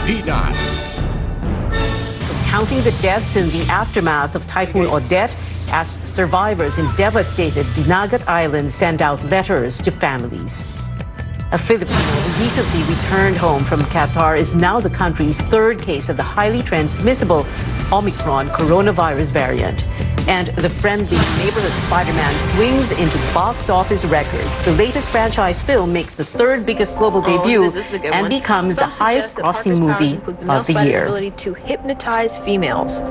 Pilipinas. Counting the deaths in the aftermath of Typhoon Odette as survivors in devastated Dinagat Island send out letters to families. A Filipino who recently returned home from Qatar is now the country's third case of the highly transmissible Omicron coronavirus variant. And the friendly neighborhood Spider-Man swings into box office records. The latest franchise film makes the third biggest global debut and becomes the highest grossing movie of the year. Ability to hypnotize females.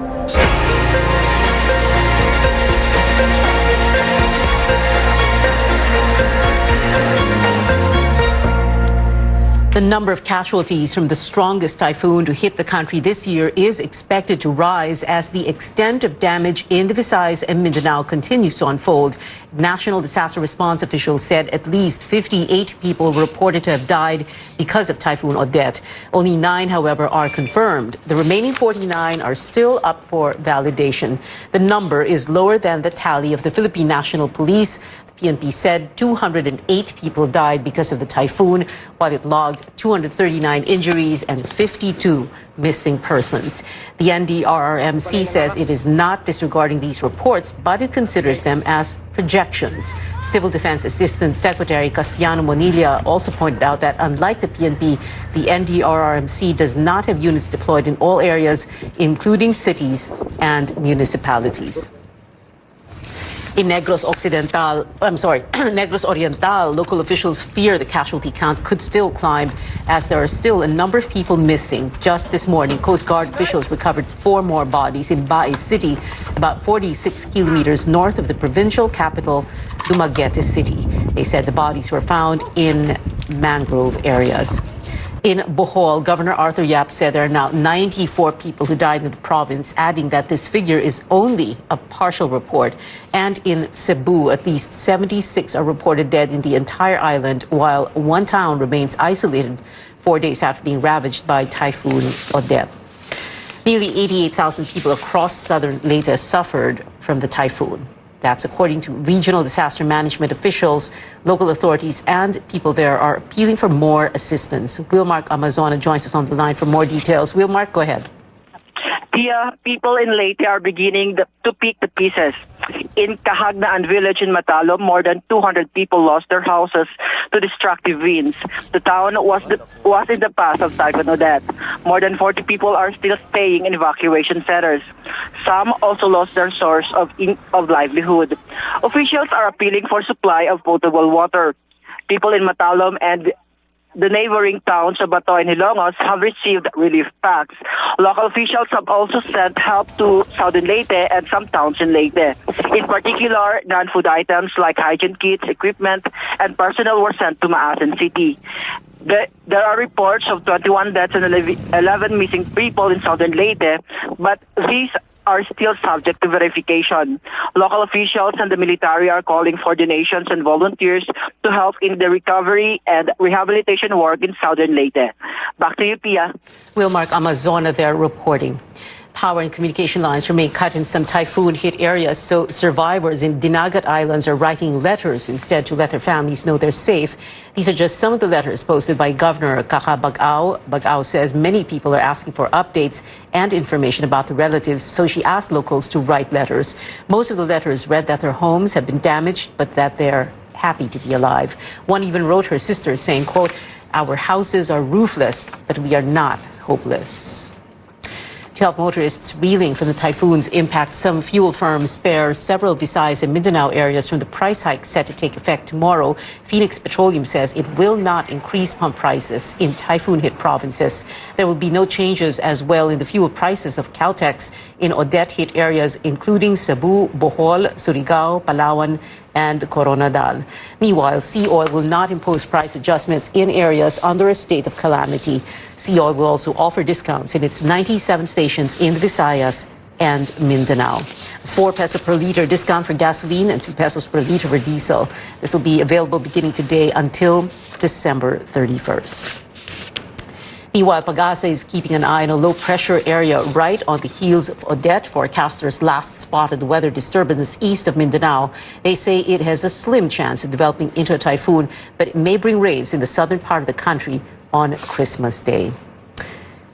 The number of casualties from the strongest typhoon to hit the country this year is expected to rise as the extent of damage in the Visayas and Mindanao continues to unfold. National disaster response officials said at least 58 people were reported to have died because of Typhoon Odette. Only 9, however, are confirmed. The remaining 49 are still up for validation. The number is lower than the tally of the Philippine National Police. PNP said 208 people died because of the typhoon, while it logged 239 injuries and 52 missing persons. The NDRRMC says it is not disregarding these reports, but it considers them as projections. Civil Defense Assistant Secretary Casiano Monilla also pointed out that unlike the PNP, the NDRRMC does not have units deployed in all areas, including cities and municipalities. In Negros Oriental, local officials fear the casualty count could still climb as there are still a number of people missing. Just this morning, Coast Guard officials recovered 4 more bodies in Bae City, about 46 kilometers north of the provincial capital, Dumaguete City. They said the bodies were found in mangrove areas. In Bohol, Governor Arthur Yap said there are now 94 people who died in the province, adding that this figure is only a partial report. And in Cebu, at least 76 are reported dead in the entire island, while one town remains isolated 4 days after being ravaged by Typhoon Odette. Nearly 88,000 people across southern Leyte suffered from the typhoon. That's according to regional disaster management officials. Local authorities and people there are appealing for more assistance. Wilmark Amazona joins us on the line for more details. Wilmark, go ahead. People in Leyte are beginning to pick the pieces. In Cahagnaan village in Matalom, more than 200 people lost their houses to destructive winds. The town was in the path of Typhoon Odette. More than 40 people are still staying in evacuation centers. Some also lost their source of livelihood. Officials are appealing for supply of potable water. People in Matalom and the neighboring towns of Bato and Hilongos have received relief packs. Local officials have also sent help to southern Leyte and some towns in Leyte. In particular, non-food items like hygiene kits, equipment, and personnel were sent to Maasin City. There are reports of 21 deaths and 11 missing people in southern Leyte, but these are still subject to verification. Local officials and the military are calling for donations and volunteers to help in the recovery and rehabilitation work in southern Leyte. Back to you, Pia. Wilmark Amazona there reporting. Power and communication lines remain cut in some typhoon-hit areas, so survivors in Dinagat Islands are writing letters instead to let their families know they're safe. These are just some of the letters posted by Governor Kaka Bagao. Bagao says many people are asking for updates and information about the relatives, so she asked locals to write letters. Most of the letters read that their homes have been damaged, but that they're happy to be alive. One even wrote her sister saying, quote, "Our houses are roofless, but we are not hopeless." To help motorists reeling from the typhoon's impact, some fuel firms spare several Visayas and Mindanao areas from the price hike set to take effect tomorrow. Phoenix Petroleum says it will not increase pump prices in typhoon-hit provinces. There will be no changes as well in the fuel prices of Caltex in Odette-hit areas, including Cebu, Bohol, Surigao, Palawan, and Coronadal. Meanwhile, Sea Oil will not impose price adjustments in areas under a state of calamity. Sea Oil will also offer discounts in its 97 stations in the Visayas and Mindanao. 4 peso per liter discount for gasoline and 2 pesos per liter for diesel. This will be available beginning today until December 31st. Meanwhile, Pag-asa is keeping an eye on a low-pressure area right on the heels of Odette. Forecasters last spotted the weather disturbance east of Mindanao. They say it has a slim chance of developing into a typhoon, but it may bring rains in the southern part of the country on Christmas Day.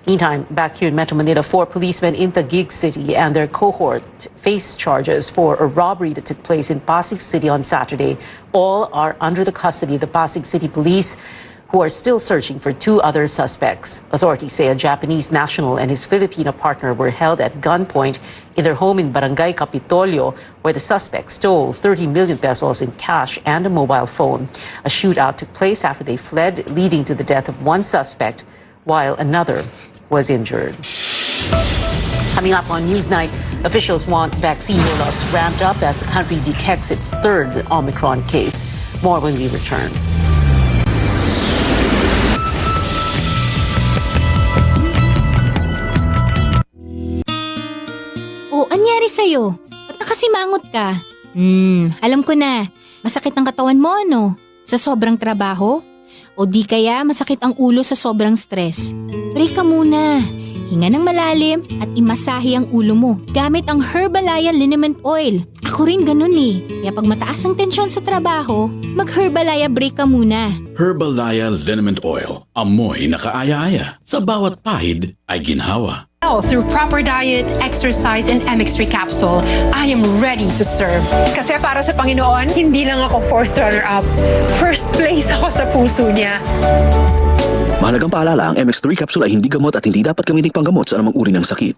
Meantime, back here in Metro Manila, 4 policemen in Taguig City and their cohort face charges for a robbery that took place in Pasig City on Saturday. All are under the custody of the Pasig City Police, who are still searching for 2 other suspects. Authorities say a Japanese national and his Filipino partner were held at gunpoint in their home in Barangay Capitolio, where the suspect stole 30 million pesos in cash and a mobile phone. A shootout took place after they fled, leading to the death of one suspect, while another was injured. Coming up on Newsnight, officials want vaccine rollouts ramped up as the country detects its 3rd Omicron case. More when we return. Oh, anyari sa'yo? Ba't nakasimangot ka? Alam ko na. Masakit ang katawan mo, ano? Sa sobrang trabaho? O di kaya masakit ang ulo sa sobrang stress? Break ka muna. Hinga ng malalim at imasahe ang ulo mo gamit ang Herbalaya Liniment Oil. Ako rin ganun eh. Kaya pag mataas ang tensyon sa trabaho, mag-Herbalaya break ka muna. Herbalaya Liniment Oil. Amoy na kaaya-aya. Sa bawat pahid ay ginhawa. Through proper diet, exercise, and MX3 capsule, I am ready to serve. Kasi para sa Panginoon, hindi lang ako 4th runner-up. First place ako sa puso niya. Mahalagang paalala, ang MX3 capsule ay hindi gamot at hindi dapat gamitin panggamot sa anumang uri ng sakit.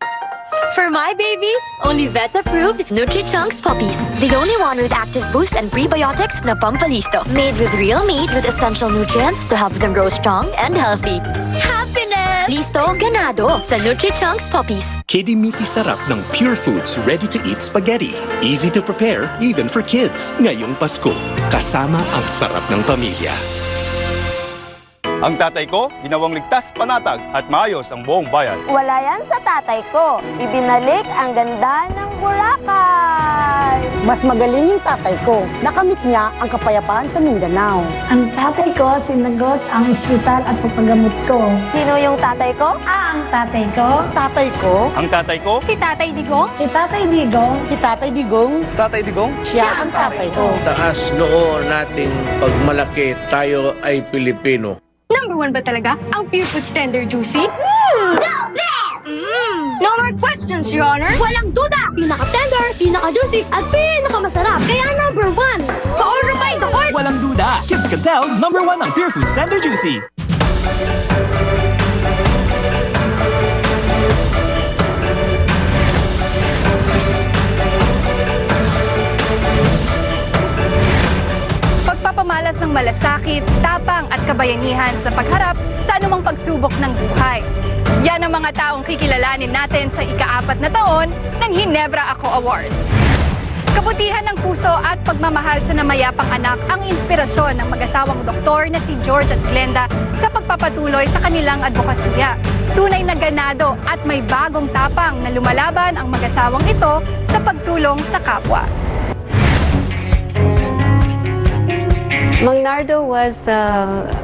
For my babies, only vet-approved Nutri-Chunks puppies. The only one with active boost and prebiotics na pampalisto. Made with real meat with essential nutrients to help them grow strong and healthy. Happiness! Listo, ganado sa Nutri-Chunks puppies. Kiddie meaty sarap ng Pure Foods ready-to-eat spaghetti. Easy to prepare even for kids. Ngayong Pasko, kasama ang sarap ng pamilya. Ang tatay ko, ginawang ligtas, panatag at maayos ang buong bayan. Wala yan sa tatay ko. Ibinalik ang ganda ng Boracay. Mas magaling yung tatay ko. Nakamit niya ang kapayapaan sa Mindanao. Ang tatay ko, sinagot ang ospital at papagamot ko. Sino yung tatay ko? Ang tatay ko. Tatay ko. Ang tatay ko? Si Tatay Digong. Si Tatay Digong. Si Tatay Digong. Si tatay Digong? Siya ang tatay ko. Taas noo nating pagmalaki tayo ay Pilipino. Number 1 ba talaga ang Pure Foods Tender Juicy? The best! No more questions, Your Honor. Walang duda! Pinaka-tender, pinaka-juicy, at pinaka-masarap. Kaya number 1, pa-order by the heart! Walang duda! Kids can tell, number 1 ang Pure Foods Tender Juicy. Pagpapamalas ng malasakit, tapang at kabayanihan sa pagharap sa anumang pagsubok ng buhay. Yan ang mga taong kikilalanin natin sa ika-4 na taon ng Ginebra Ako Awards. Kabutihan ng puso at pagmamahal sa namayapang anak ang inspirasyon ng mag-asawang doktor na si George at Glenda sa pagpapatuloy sa kanilang advokasya. Tunay na ganado at may bagong tapang na lumalaban ang mag-asawang ito sa pagtulong sa kapwa. Mang Nardo was the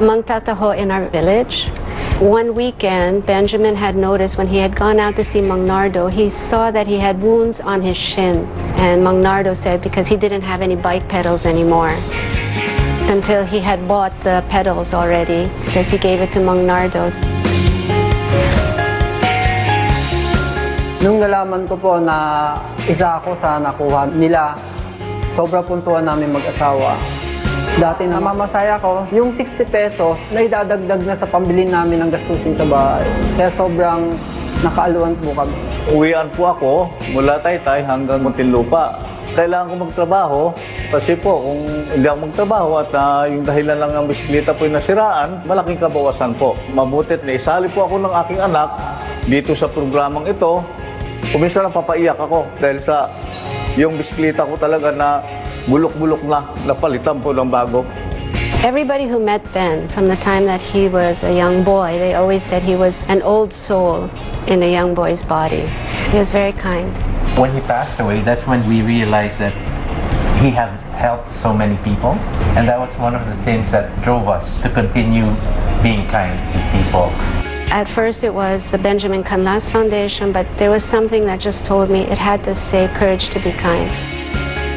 Mangtataho in our village. One weekend, Benjamin had noticed when he had gone out to see Mang Nardo, he saw that he had wounds on his shin. And Mang Nardo said because he didn't have any bike pedals anymore. Until he had bought the pedals already, because he gave it to Mang Nardo. Nung nalaman ko po na isa ako sa nakuha nila, sobra puntuan namin mag-asawa. Dati na mamasaya ko, yung 60 pesos na idadagdag na sa pambili namin ng gastusin sa bahay. Kaya sobrang nakaaluan po kami. Uwian po ako mula Taytay hanggang Muntinlupa. Kailangan ko magtrabaho kasi po kung hindi ako magtrabaho at yung dahilan lang ng bisikleta po yung nasiraan, malaking kabawasan po. Mabutit na isali po ako ng aking anak dito sa programang ito. Kumisa lang papaiyak ako dahil sa yung bisikleta ko talaga na bulok-bulok na, napalitan po ng bago. Everybody who met Ben from the time that he was a young boy, they always said he was an old soul in a young boy's body. He was very kind. When he passed away, that's when we realized that he had helped so many people. And that was one of the things that drove us to continue being kind to people. At first it was the Benjamin Canlas Foundation, but there was something that just told me it had to say courage to be kind.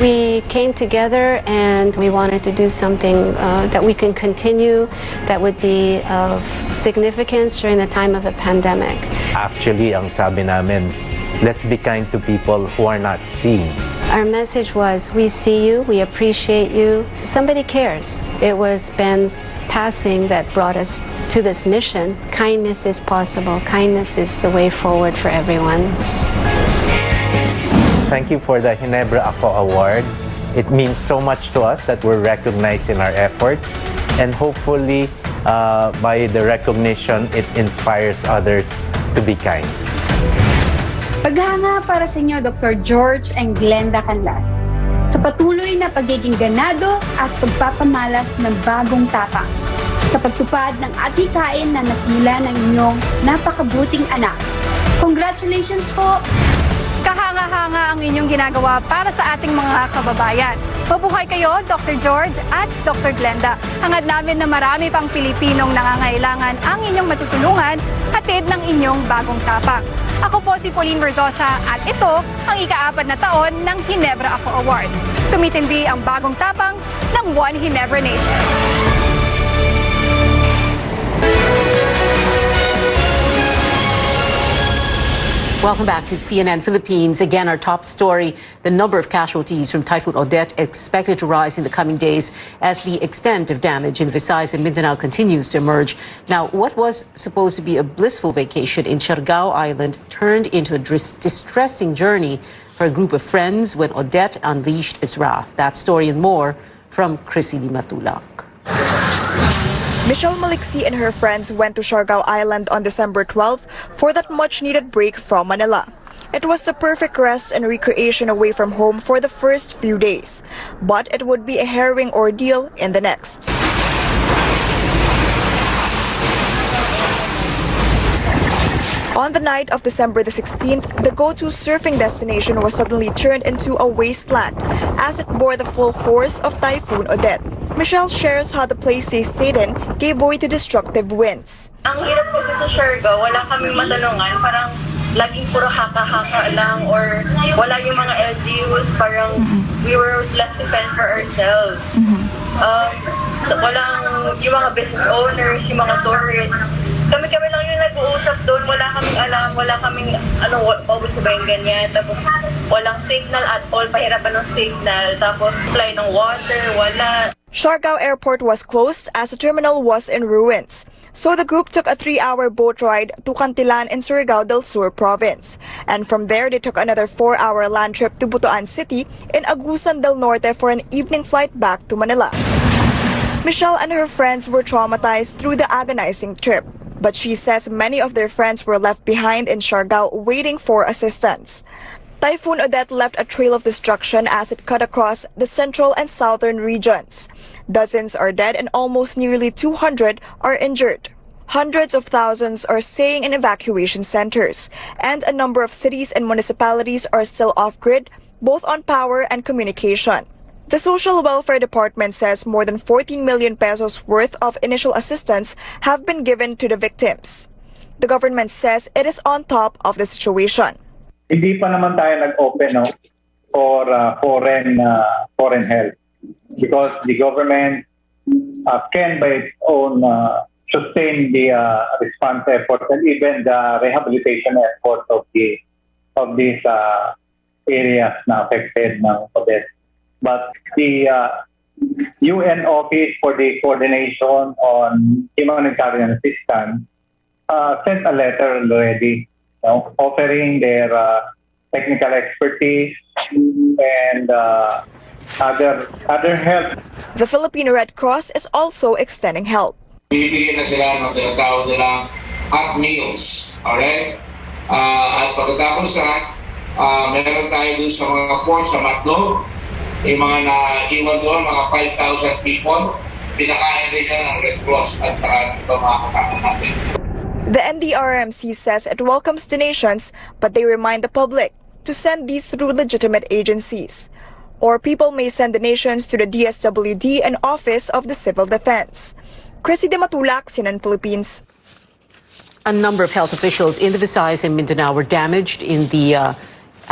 We came together and we wanted to do something that we can continue that would be of significance during the time of the pandemic. Actually, ang sabi namin, let's be kind to people who are not seen. Our message was, we see you, we appreciate you, somebody cares. It was Ben's passing that brought us to this mission. Kindness is possible. Kindness is the way forward for everyone. Thank you for the Ginebra Ako Award. It means so much to us that we're recognized in our efforts, and hopefully by the recognition, it inspires others to be kind. Paghanga para sa inyo, Dr. George and Glenda Canlas, sa patuloy na pagiging ganado at pagpapamalas ng bagong tapang, sa pagtupad ng atikain na nasimula ng inyong napakabuting anak. Congratulations po! Kahanga-hanga ang inyong ginagawa para sa ating mga kababayan. Mabuhay kayo, Dr. George at Dr. Glenda. Hangad namin na marami pang Pilipinong nangangailangan ang inyong matutulungan, hatid ng inyong bagong tapang. Ako po si Pauline Verzosa at ito ang ika-4 na taon ng Ginebra Ako Awards. Tumitindi ang bagong tapang ng One Ginebra Nation. Welcome back to CNN Philippines. Again, our top story, the number of casualties from Typhoon Odette expected to rise in the coming days as the extent of damage in Visayas and Mindanao continues to emerge. Now, what was supposed to be a blissful vacation in Siargao Island turned into a distressing journey for a group of friends when Odette unleashed its wrath. That story and more from Chrissy Matulak. Michelle Maliksi and her friends went to Siargao Island on December 12th for that much-needed break from Manila. It was the perfect rest and recreation away from home for the first few days, but it would be a harrowing ordeal in the next. On the night of December the 16th, the go-to surfing destination was suddenly turned into a wasteland as it bore the full force of Typhoon Odette. Michelle shares how the place they stayed in gave way to destructive winds. Ang hirap kasi sa Siargao, wala kaming matanungan, parang laging puro haka-haka lang or wala yung mga LGUs, parang we were left to fend for ourselves. Walang yung mga business owners, yung mga tourists, kami lang yung nag-uusap doon, wala kaming alam, wala kaming paubos na ba yung ganyan, tapos walang signal at all, pahirapan ng signal, tapos supply ng water, wala. Siargao Airport was closed as the terminal was in ruins. So the group took a 3-hour boat ride to Cantilan in Surigao del Sur province. And from there, they took another 4-hour land trip to Butuan City in Agusan del Norte for an evening flight back to Manila. Michelle and her friends were traumatized through the agonizing trip. But she says many of their friends were left behind in Siargao waiting for assistance. Typhoon Odette left a trail of destruction as it cut across the central and southern regions. Dozens are dead and almost nearly 200 are injured. Hundreds of thousands are staying in evacuation centers, and a number of cities and municipalities are still off-grid, both on power and communication. The Social Welfare Department says more than 14 million pesos worth of initial assistance have been given to the victims. The government says it is on top of the situation. Hindi pa naman tayo nag-open for foreign help because the government can by its own sustain the response effort and even the rehabilitation effort of these areas na affected ng Odette. But the UN Office for the Coordination on Humanitarian Assistance sent a letter already, offering their technical expertise and other help. The Filipino Red Cross is also extending help. Bibigyan na sila ng tinatawag nilang hot meals, alright? At pagkatapos meron tayo dun sa mga ports sa Matlo, yung mga naiwan doon, mga 5,000 people, pinakain rin yan ng Red Cross at saka ito mga kasama natin. The NDRMC says it welcomes donations, but they remind the public to send these through legitimate agencies. Or people may send donations to the DSWD and Office of the Civil Defense. Chrissy Matulak, CNN Philippines. A number of health officials in the Visayas and Mindanao were damaged in the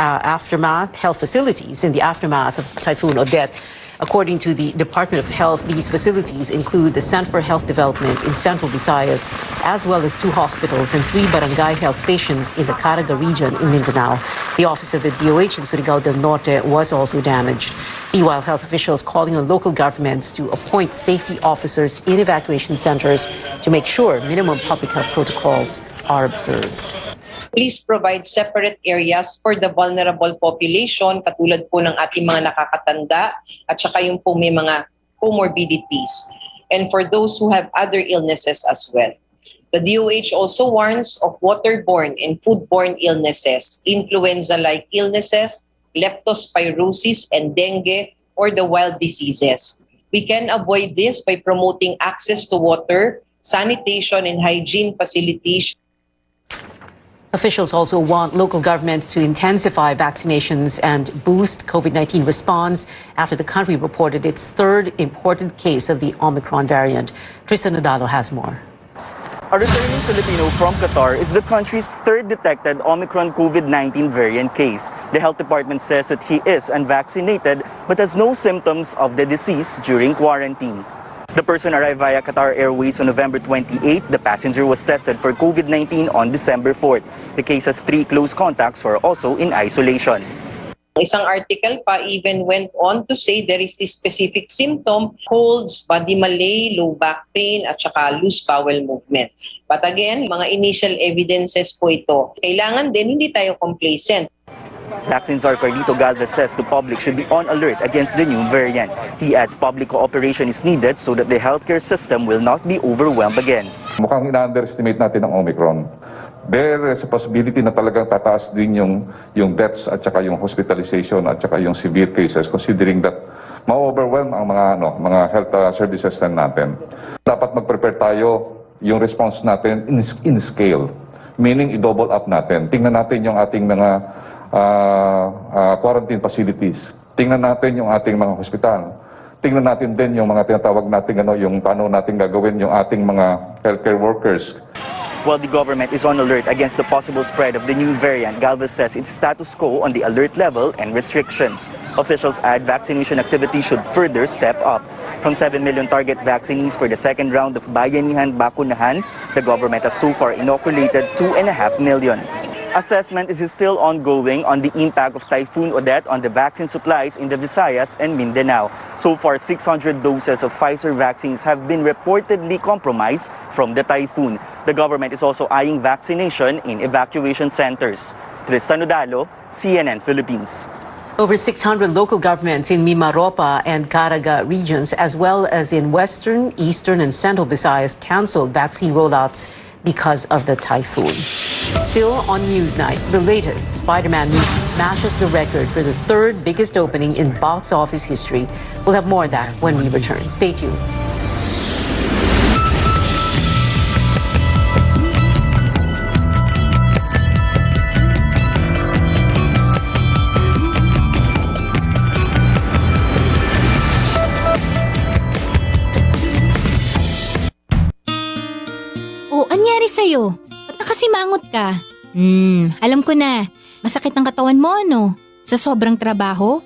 health facilities in the aftermath of Typhoon Odette. According to the Department of Health, these facilities include the Center for Health Development in Central Visayas, as well as 2 hospitals and 3 barangay health stations in the Caraga region in Mindanao. The office of the DOH in Surigao del Norte was also damaged. Meanwhile, health officials calling on local governments to appoint safety officers in evacuation centers to make sure minimum public health protocols are observed. Please provide separate areas for the vulnerable population, katulad po ng ating mga nakakatanda at saka yung po may mga comorbidities, and for those who have other illnesses as well. The DOH also warns of waterborne and foodborne illnesses, influenza-like illnesses, leptospirosis and dengue, or the wild diseases. We can avoid this by promoting access to water, sanitation and hygiene facilities. Officials also want local governments to intensify vaccinations and boost COVID-19 response after the country reported its 3rd imported case of the Omicron variant. Tristan Nodalo has more. A returning Filipino from Qatar is the country's 3rd detected Omicron COVID-19 variant case. The health department says that he is unvaccinated but has no symptoms of the disease during quarantine. The person arrived via Qatar Airways on November 28. The passenger was tested for COVID-19 on December 4th. The case has 3 close contacts who are also in isolation. Isang article pa even went on to say there is this specific symptom, colds, body malaise, low back pain, at saka loose bowel movement. But again, mga initial evidences po ito. Kailangan din hindi tayo complacent. Vaccine Czar Carlito Galvez says the public should be on alert against the new variant. He adds public cooperation is needed so that the healthcare system will not be overwhelmed again. Mukhang ina-underestimate natin ang Omicron. There is a possibility na talagang tataas din yung deaths at saka yung hospitalization at saka yung severe cases, considering that ma-overwhelm ang mga health services natin. Dapat mag-prepare tayo yung response natin in scale, meaning i-double up natin. Tingnan natin yung ating mga quarantine facilities. Tingnan natin yung ating mga hospital. Tingnan natin din yung mga tinatawag natin yung paano natin gagawin yung ating mga healthcare workers. While the government is on alert against the possible spread of the new variant, Galvez says it's status quo on the alert level and restrictions. Officials add vaccination activity should further step up. From 7 million target vaccinees for the 2nd round of Bayanihan Bakunahan, the government has so far inoculated 2.5 million. Assessment is still ongoing on the impact of Typhoon Odette on the vaccine supplies in the Visayas and Mindanao. So far, 600 doses of Pfizer vaccines have been reportedly compromised from the typhoon. The government is also eyeing vaccination in evacuation centers. Tristan Nodalo, CNN Philippines. Over 600 local governments in Mimaropa and Caraga regions, as well as in Western, Eastern, and Central Visayas, canceled vaccine rollouts because of the typhoon. Still on Newsnight, the latest Spider-Man movie smashes the record for the 3rd biggest opening in box office history. We'll have more of that when we return. Stay tuned. Anyari sa'yo? Ba't nakasimangot ka? Alam ko na. Masakit ang katawan mo, ano? Sa sobrang trabaho?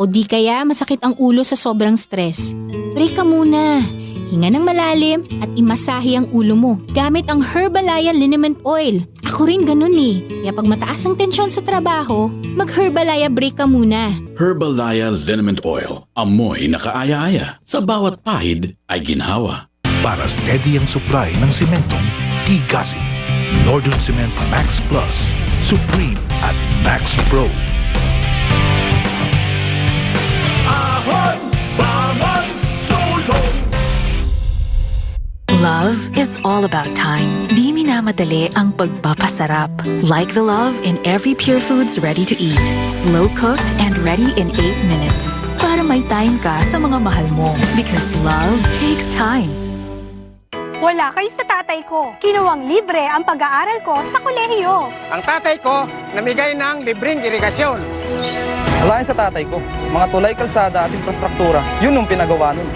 O di kaya masakit ang ulo sa sobrang stress? Break ka muna. Hinga ng malalim at imasahe ang ulo mo gamit ang Herbalaya Liniment Oil. Ako rin ganun eh. Kaya pag mataas ang tensyon sa trabaho, mag-Herbalaya break ka muna. Herbalaya Liniment Oil. Amoy na kaaya-aya. Sa bawat pahid ay ginhawa. Para steady ang supply ng sementong Tigasin, Northern Cement Max Plus, Supreme at Max Pro. Ahon, bangon, sulong. Love is all about time. Di minamadali ang pagpapasarap. Like the love in every Pure Foods ready-to-eat. Slow-cooked and ready in 8 minutes. Para may time ka sa mga mahal mo. Because love takes time. Wala kayo sa tatay ko. Kinuwang libre ang pag-aaral ko sa kolehiyo. Ang tatay ko, namigay ng libreng irigasyon. Alain sa tatay ko, mga tulay, kalsada at infrastruktura, yun ang pinagawa nun.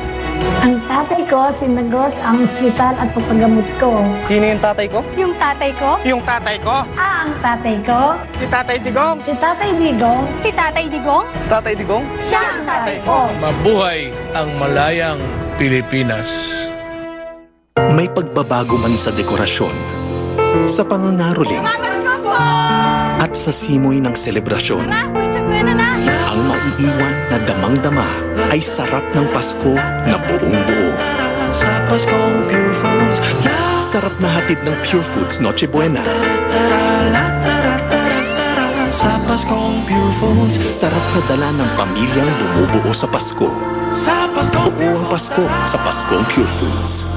Ang tatay ko sinagot ang ospital at pagpagamot ko. Sino yung tatay ko? Yung tatay ko? Yung tatay ko? Ang tatay ko? Si Tatay Digong? Si Tatay Digong? Si Tatay Digong? Si Tatay Digong? Siya ang tatay ko. Mabuhay ang malayang Pilipinas. May pagbabago man sa dekorasyon, sa pangangaroling, at sa simoy ng selebrasyon. Ang maiiwan na damang-dama ay sarap ng Pasko na buong-buo. Sarap na hatid ng Pure Foods Noche Buena. Sarap na dala ng pamilyang bumubuo sa Pasko. Buo ang Pasko sa Paskong Pure Foods.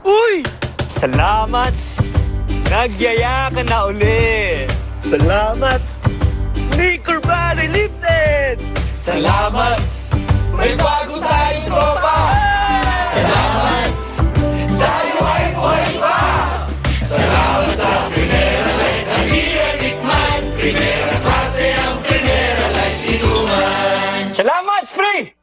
Uy! Salamat! Nagyaya ka na uli! Salamat! Nicor Valley lifted! Salamat! May bago tayong tropa! Salamat! Tayo ay buhay pa! Salamat sa Primera Light na iyatikman! Primera klase ang Primera Light inuman! Salamat, Spray!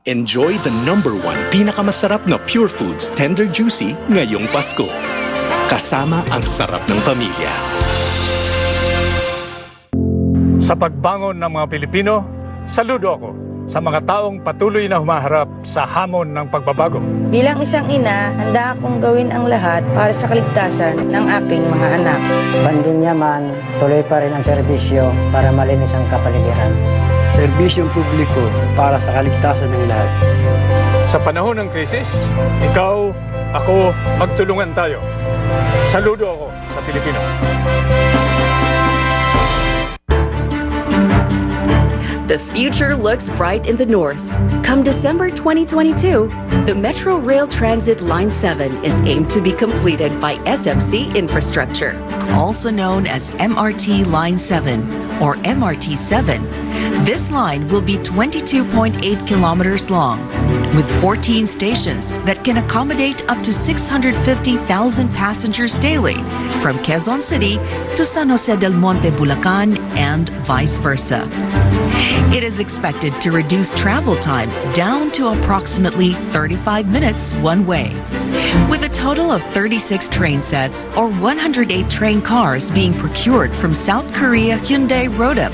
Enjoy the #1 pinakamasarap na Pure Foods Tender Juicy ngayong Pasko. Kasama ang sarap ng pamilya. Sa pagbangon ng mga Pilipino, saludo ako sa mga taong patuloy na humaharap sa hamon ng pagbabago. Bilang isang ina, handa akong gawin ang lahat para sa kaligtasan ng aking mga anak. Bandin man, tuloy pa rin ang serbisyo para malinis ang kapaligiran. Serbisyong publiko para sa kaligtasan ng lahat. Sa panahon ng krisis, ikaw, ako, magtulungan tayo. Saludo ako sa Pilipino. The future looks bright in the north. Come December 2022, the Metro Rail Transit Line 7 is aimed to be completed by SMC Infrastructure, also known as MRT Line 7 or MRT7. This line will be 22.8 kilometers long, with 14 stations that can accommodate up to 650,000 passengers daily from Quezon City to San Jose del Monte, Bulacan, and vice versa. It is expected to reduce travel time down to approximately 35 minutes one way. With a total of 36 train sets or 108 train cars being procured from South Korea Hyundai Rodam,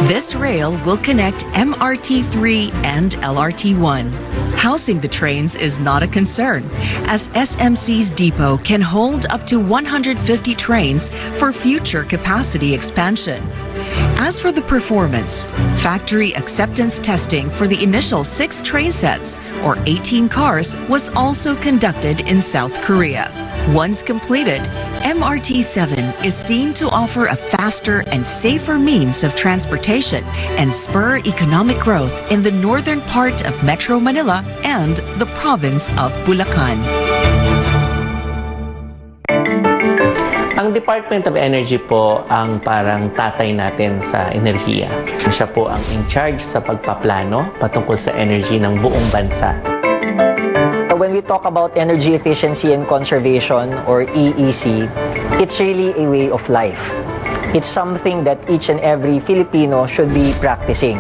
this rail will connect MRT3 and LRT1. Housing the trains is not a concern, as SMC's depot can hold up to 150 trains for future capacity expansion. As for the performance, factory acceptance testing for the initial 6 train sets, or 18 cars, was also conducted in South Korea. Once completed, MRT7 is seen to offer a faster and safer means of transportation and spur economic growth in the northern part of Metro Manila and the province of Bulacan. Ang Department of Energy po ang parang tatay natin sa enerhiya. Siya po ang in charge sa pagpaplano patungkol sa energy ng buong bansa. When we talk about energy efficiency and conservation, or EEC, it's really a way of life. It's something that each and every Filipino should be practicing.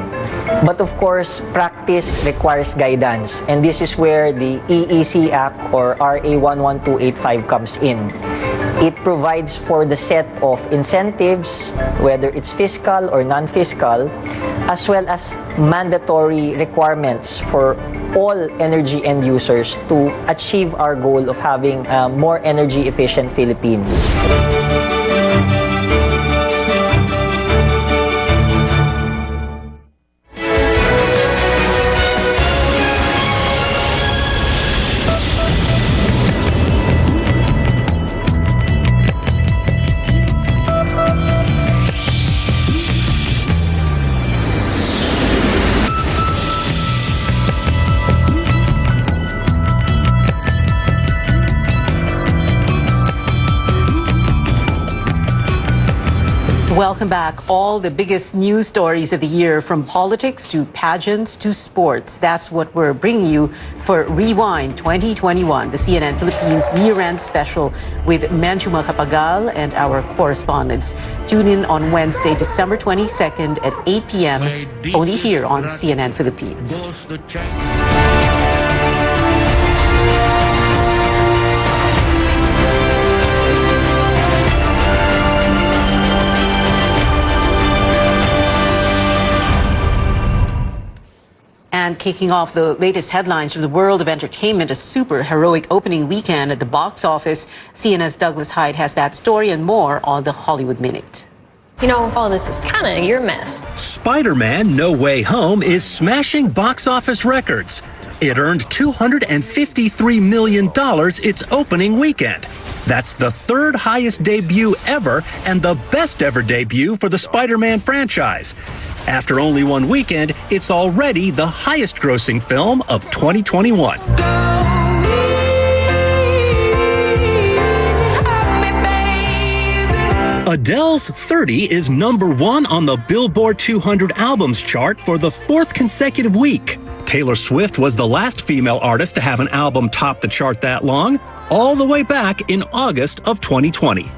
But of course, practice requires guidance, and this is where the EEC Act, or RA 11285, comes in. It provides for the set of incentives, whether it's fiscal or non-fiscal, as well as mandatory requirements for all energy end users to achieve our goal of having a more energy efficient Philippines. Welcome back. All the biggest news stories of the year, from politics to pageants to sports. That's what we're bringing you for Rewind 2021, the CNN Philippines year-end special with Menchu Macapagal and our correspondents. Tune in on Wednesday, December 22nd at 8 p.m. only here on CNN Philippines. And kicking off the latest headlines from the world of entertainment, a super heroic opening weekend at the box office. CNN's Douglas Hyde has that story and more on the Hollywood Minute. You know, all this is kind of your mess. Spider-Man: No Way Home is smashing box office records. It earned $253 million its opening weekend. That's the third highest debut ever and the best ever debut for the Spider-Man franchise. After only one weekend, it's already the highest grossing film of 2021. Adele's 30 is #1 on the Billboard 200 albums chart for the fourth consecutive week. Taylor Swift was the last female artist to have an album top the chart that long, all the way back in August of 2020.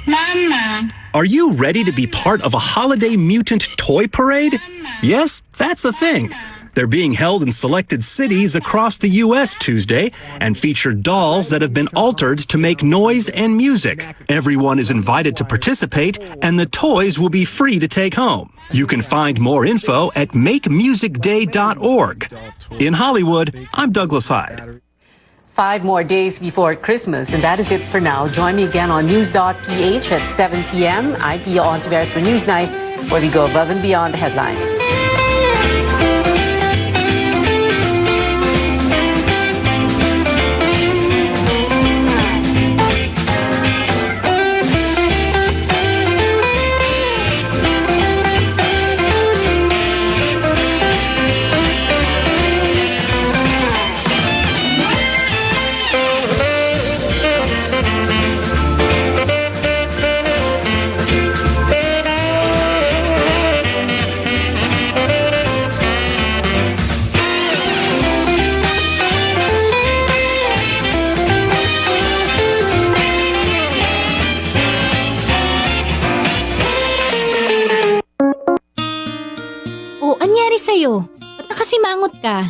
Mama. Are you ready to be part of a holiday mutant toy parade? Yes, that's a thing. They're being held in selected cities across the U.S. Tuesday and feature dolls that have been altered to make noise and music. Everyone is invited to participate, and the toys will be free to take home. You can find more info at makemusicday.org. In Hollywood, I'm Douglas Hyde. 5 more days before Christmas, and that is it for now. Join me again on news.ph at 7 p.m. I'm Pia Ontiveros for Newsnight, where we go above and beyond the headlines. Sa'yo? Ba't nakasimangot ka?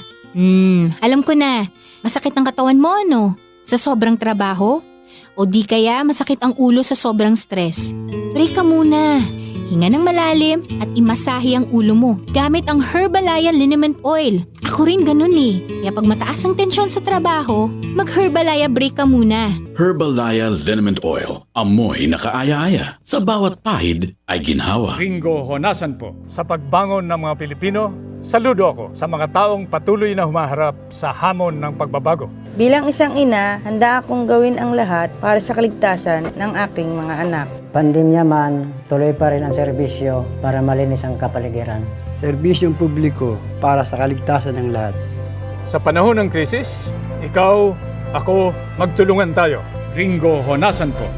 Alam ko na. Masakit ang katawan mo, ano? Sa sobrang trabaho? O di kaya masakit ang ulo sa sobrang stress? Break ka muna. Hinga ng malalim at imasahe ang ulo mo gamit ang Herbalaya Liniment Oil. Ako rin ganun eh. Kaya pag mataas ang tensyon sa trabaho, mag-Herbalaya break ka muna. Herbalaya Liniment Oil. Amoy na kaaya-aya. Sa bawat pahid ay ginhawa. Ringo Honasan po. Sa pagbangon ng mga Pilipino, saludo ako sa mga taong patuloy na humaharap sa hamon ng pagbabago. Bilang isang ina, handa akong gawin ang lahat para sa kaligtasan ng aking mga anak. Pandemya man, tuloy pa rin ang serbisyo para malinis ang kapaligiran. Serbisyong publiko para sa kaligtasan ng lahat. Sa panahon ng krisis, ikaw, ako, magtulungan tayo. Ringo Honasan po.